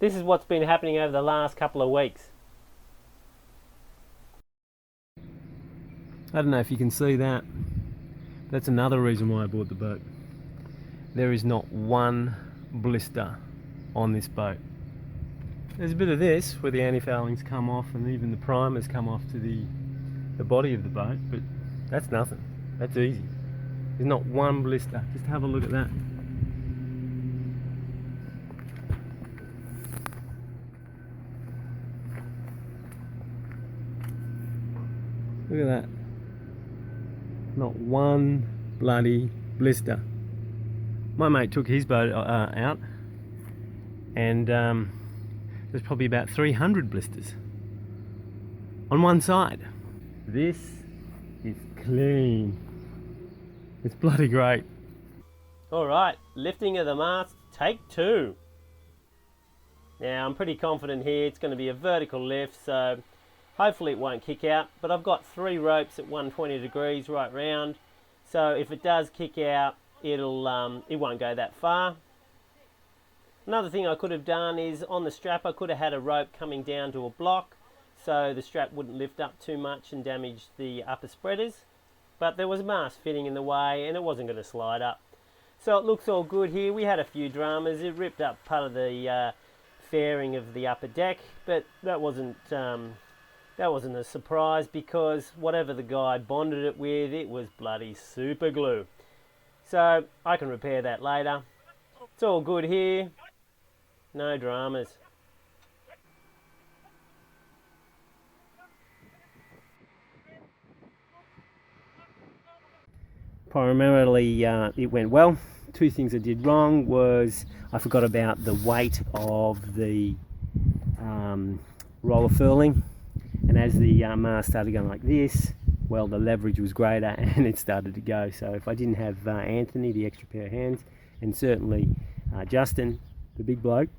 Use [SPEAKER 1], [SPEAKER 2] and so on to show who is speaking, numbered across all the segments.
[SPEAKER 1] This is what's been happening over the last couple of weeks. I don't know if you can see that. That's another reason why I bought the boat. There is not one blister on this boat. There's a bit of this where the anti-foulings come off and even the primers come off to the body of the boat, but that's nothing. That's easy. There's not one blister. Just have a look at that. Look at that. Not one bloody blister. My mate took his boat out and there's probably about 300 blisters on one side. This is clean. It's bloody great. Alright, lifting of the mast, take 2. Now I'm pretty confident here it's going to be a vertical lift, so hopefully it won't kick out, but I've got 3 ropes at 120 degrees right round, so if it does kick out, it won't go that far. Another thing I could have done is on the strap I could have had a rope coming down to a block so the strap wouldn't lift up too much and damage the upper spreaders, but there was a mast fitting in the way and it wasn't going to slide up. So it looks all good here. We had a few dramas. It ripped up part of the fairing of the upper deck, but that wasn't a surprise because whatever the guy bonded it with, it was bloody super glue. So I can repair that later. It's all good here. No dramas. Primarily it went well. 2 things I did wrong was I forgot about the weight of the roller furling, and as the mast started going like this, well, the leverage was greater and it started to go. So if I didn't have Anthony, the extra pair of hands, and certainly Justin, the big bloke,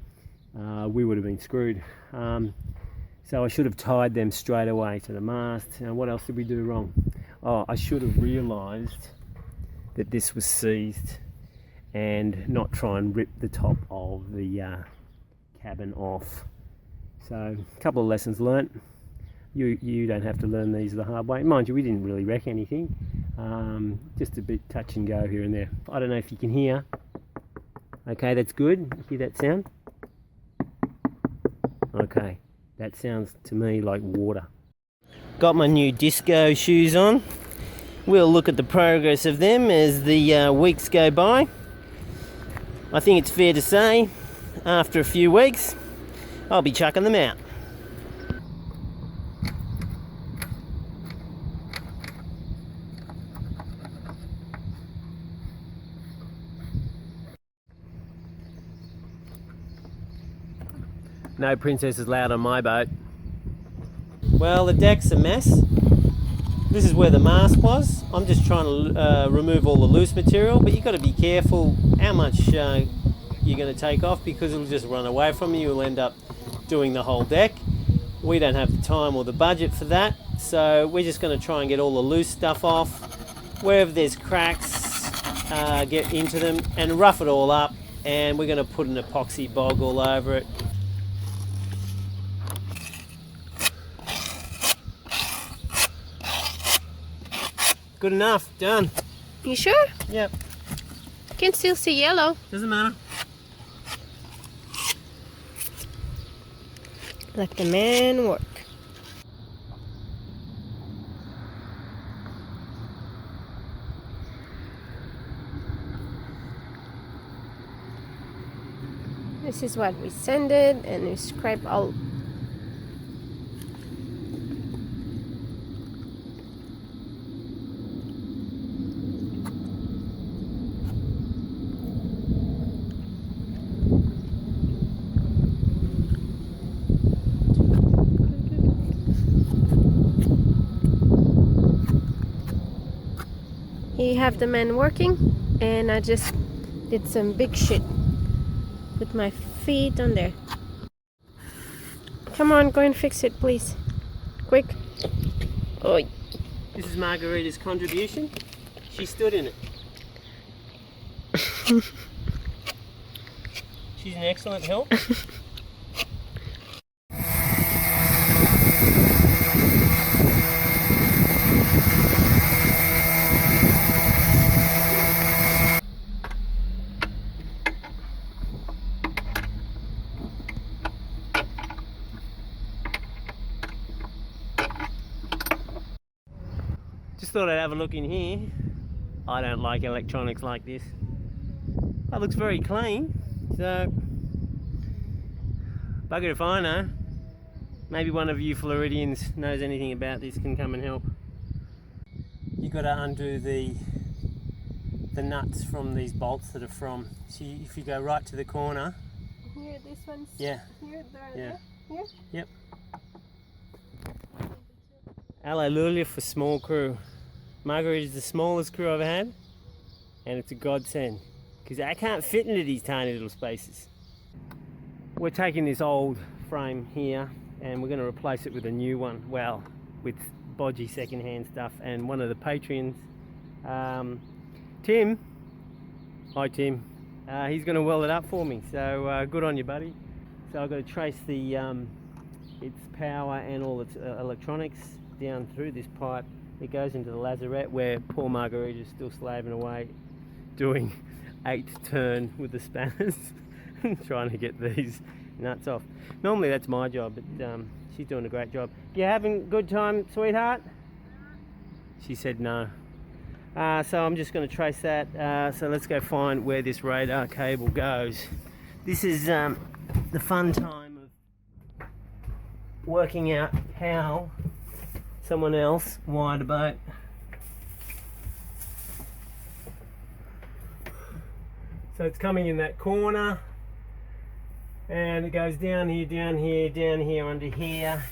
[SPEAKER 1] we would have been screwed. So I should have tied them straight away to the mast. Now, what else did we do wrong? Oh, I should have realised that this was seized and not try and rip the top of the cabin off. So a couple of lessons learnt. You don't have to learn these the hard way. Mind you, we didn't really wreck anything. Just a bit touch and go here and there. I don't know if you can hear. Okay, that's good. Hear that sound? Okay, that sounds to me like water. Got my new disco shoes on. We'll look at the progress of them as the weeks go by. I think it's fair to say, after a few weeks, I'll be chucking them out. No princesses allowed on my boat. Well, the deck's a mess. This is where the mast was. I'm just trying to remove all the loose material, but you've got to be careful how much you're going to take off because it'll just run away from you. You'll end up doing the whole deck. We don't have the time or the budget for that, so we're just going to try and get all the loose stuff off. Wherever there's cracks, get into them and rough it all up, and we're going to put an epoxy bog all over it. Good enough, done.
[SPEAKER 2] You sure?
[SPEAKER 1] Yep.
[SPEAKER 2] Can still see yellow.
[SPEAKER 1] Doesn't matter.
[SPEAKER 2] Let the man work. This is what we sanded and we scrape all. You have the man working, and I just did some big shit. Put my feet on there. Come on, go and fix it, please. Quick. Oi.
[SPEAKER 1] This is Margarita's contribution. She stood in it. She's an excellent help. just thought I'd have a look in here. I don't like electronics like this. That looks very clean, so bugger if I know. Maybe one of you Floridians knows anything about this, can come and help. You've got to undo the nuts from these bolts that are from. So if you go right to the corner.
[SPEAKER 2] Here, this one's.
[SPEAKER 1] Yeah.
[SPEAKER 2] Here, there,
[SPEAKER 1] Yeah.
[SPEAKER 2] Here.
[SPEAKER 1] Yep. Hallelujah for small crew. Margaret is the smallest crew I've had, and it's a godsend because I can't fit into these tiny little spaces. We're taking this old frame here and we're going to replace it with a new one. Well, with bodgy second-hand stuff. And one of the patrons, Tim, hi Tim, he's going to weld it up for me. So good on you, buddy. So I've got to trace the its power and all its electronics down through this pipe. It goes into the lazarette where poor Margarita's still slaving away, doing 8th turn with the spanners, trying to get these nuts off. Normally that's my job, but she's doing a great job. You having a good time, sweetheart? She said no. So I'm just going to trace that. So let's go find where this radar cable goes. This is the fun time of working out how someone else wired a boat. So it's coming in that corner and it goes down here, down here, down here, under here,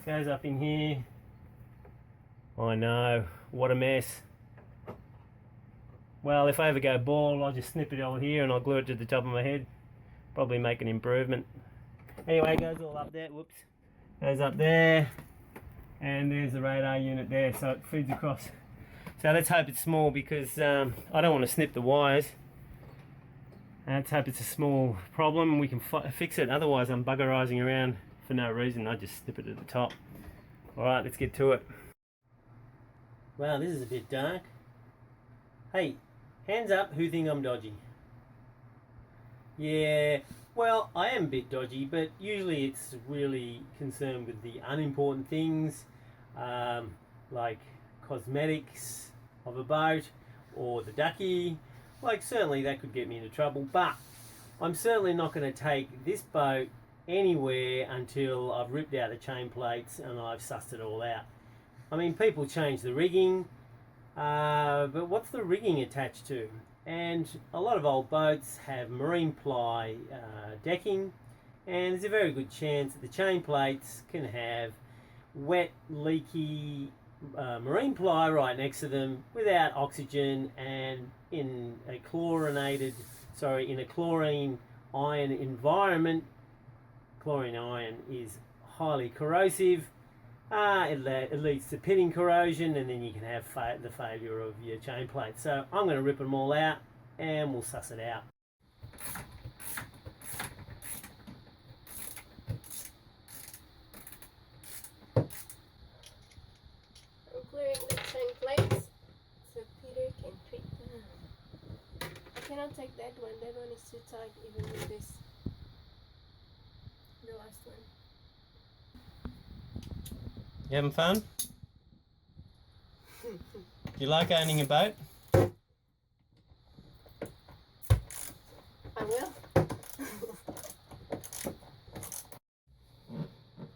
[SPEAKER 1] goes up in here. I know, what a mess. Well, if I ever go bald, I'll just snip it all here and I'll glue it to the top of my head. Probably make an improvement. Anyway, it goes all up there, whoops. Goes up there, and there's the radar unit there, so it feeds across. So let's hope it's small because I don't want to snip the wires. Let's hope it's a small problem and we can fix it. Otherwise I'm buggerizing around for no reason. I just snip it at the top. Alright, let's get to it. Wow, this is a bit dark. Hey, hands up who think I'm dodgy. Yeah, well, I am a bit dodgy, but usually it's really concerned with the unimportant things, like cosmetics of a boat or the ducky. Like, certainly that could get me into trouble, but I'm certainly not going to take this boat anywhere until I've ripped out the chain plates and I've sussed it all out. I mean, people change the rigging, but what's the rigging attached to? And a lot of old boats have marine ply decking, and there's a very good chance that the chain plates can have wet, leaky marine ply right next to them without oxygen, and in a chlorine iron environment, chlorine iron is highly corrosive. It leads to pitting corrosion, and then you can have the failure of your chain plate. So I'm going to rip them all out and we'll suss it out.
[SPEAKER 2] I'm clearing the chain plates so Peter can treat them. I cannot take that one. That one is too tight even with this. The last one.
[SPEAKER 1] You having fun? You like owning a boat?
[SPEAKER 2] I will.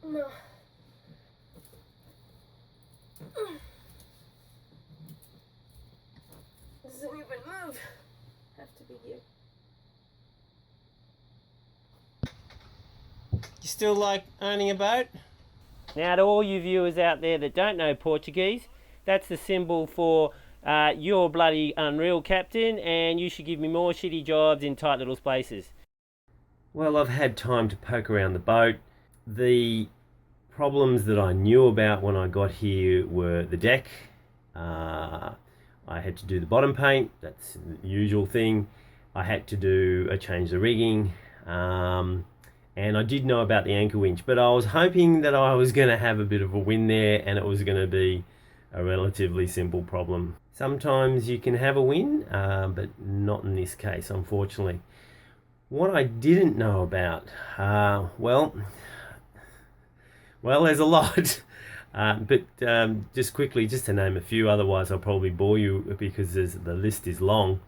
[SPEAKER 2] No. Doesn't even move. Have to be here.
[SPEAKER 1] You still like owning a boat? Now, to all you viewers out there that don't know Portuguese, that's the symbol for you're bloody unreal, Captain, and you should give me more shitty jobs in tight little spaces. Well, I've had time to poke around the boat. The problems that I knew about when I got here were the deck. I had to do the bottom paint, that's the usual thing. I had to change the rigging. And I did know about the anchor winch, but I was hoping that I was going to have a bit of a win there and it was going to be a relatively simple problem. Sometimes you can have a win, but not in this case, unfortunately. What I didn't know about, well, there's a lot. But just quickly, just to name a few, otherwise I'll probably bore you because the list is long.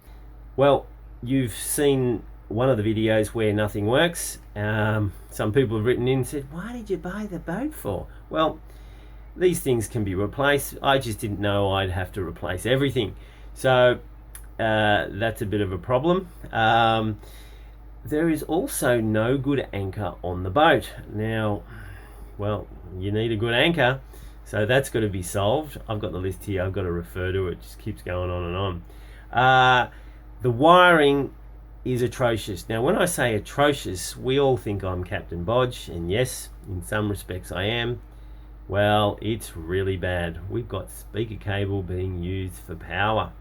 [SPEAKER 1] Well, you've seen one of the videos where nothing works. Some people have written in and said, why did you buy the boat for? Well, these things can be replaced. I just didn't know I'd have to replace everything. So that's a bit of a problem. There is also no good anchor on the boat. Now, well, you need a good anchor, so that's got to be solved. I've got the list here, I've got to refer to it, just keeps going on and on. The wiring is atrocious. Now, when I say atrocious, we all think I'm Captain Bodge, and yes, in some respects I am. Well, it's really bad. We've got speaker cable being used for power.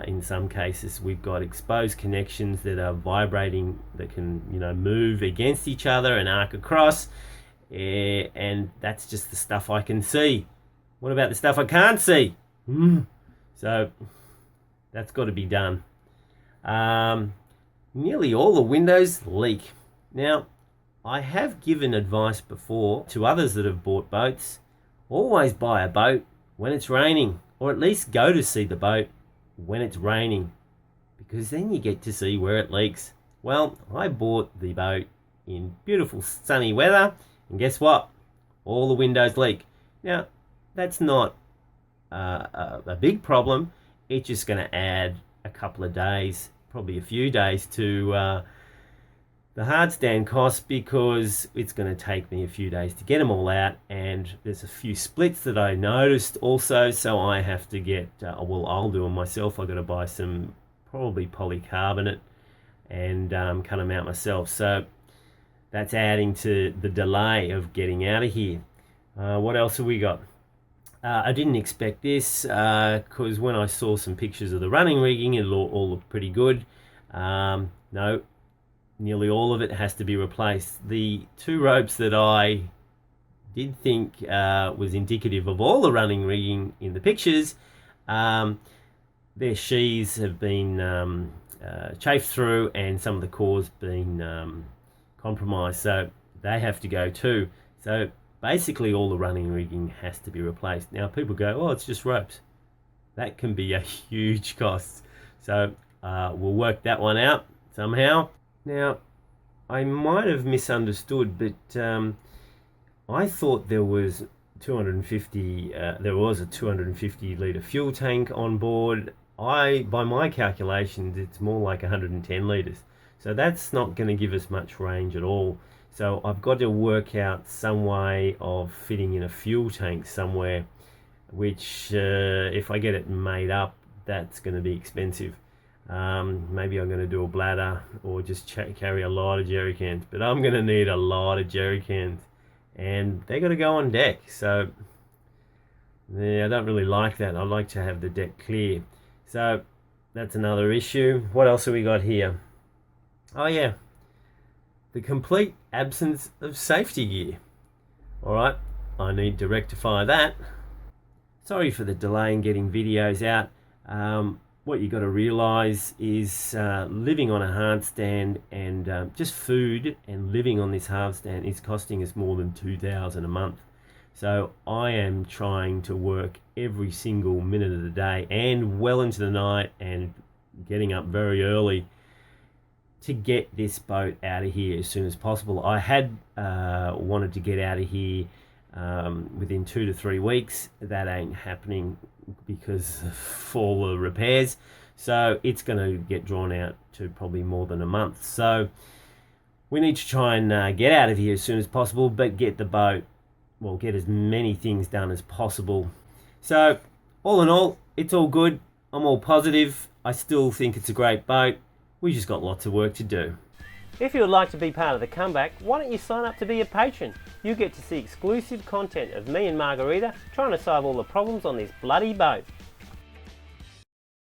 [SPEAKER 1] In some cases, we've got exposed connections that are vibrating, that can, move against each other and arc across. And that's just the stuff I can see. What about the stuff I can't see? So that's got to be done. Nearly all the windows leak. Now, I have given advice before to others that have bought boats. Always buy a boat when it's raining, or at least go to see the boat when it's raining, because then you get to see where it leaks. Well, I bought the boat in beautiful sunny weather, and guess what? All the windows leak. Now, that's not a big problem. It's just going to add a couple of days, probably a few days, to the hard stand cost, because it's going to take me a few days to get them all out, and there's a few splits that I noticed also, so I have to get, I'll do them myself. I've got to buy some probably polycarbonate and cut them out myself. So that's adding to the delay of getting out of here. What else have we got? I didn't expect this, because when I saw some pictures of the running rigging, it all looked pretty good. No, nearly all of it has to be replaced. The two ropes that I did think was indicative of all the running rigging in the pictures, their sheaths have been chafed through, and some of the cores been compromised, so they have to go too. So basically all the running rigging has to be replaced. Now people go, oh, it's just ropes. That can be a huge cost. So we'll work that one out somehow. Now, I might have misunderstood, but I thought there was 250. There was a 250 litre fuel tank on board. By my calculations, it's more like 110 litres. So that's not going to give us much range at all. So I've got to work out some way of fitting in a fuel tank somewhere, which if I get it made up, that's going to be expensive. Maybe I'm going to do a bladder, or just carry a lot of jerry cans, but I'm going to need a lot of jerry cans, and they got to go on deck. So yeah, I don't really like that. I like to have the deck clear. So that's another issue. What else have we got here? Oh yeah, the complete absence of safety gear. All right, I need to rectify that. Sorry for the delay in getting videos out. What you got to realize is living on a hard stand, and just food and living on this hard stand is costing us more than $2,000 a month. So I am trying to work every single minute of the day and well into the night, and getting up very early to get this boat out of here as soon as possible. I had wanted to get out of here within 2 to 3 weeks. That ain't happening because of all the repairs, so it's going to get drawn out to probably more than a month. So we need to try and get out of here as soon as possible, but get the boat, well, get as many things done as possible. So all in all, it's all good. I'm all positive. I still think it's a great boat. We just got lots of work to do. If you would like to be part of the comeback, why don't you sign up to be a patron? You get to see exclusive content of me and Margarita trying to solve all the problems on this bloody boat.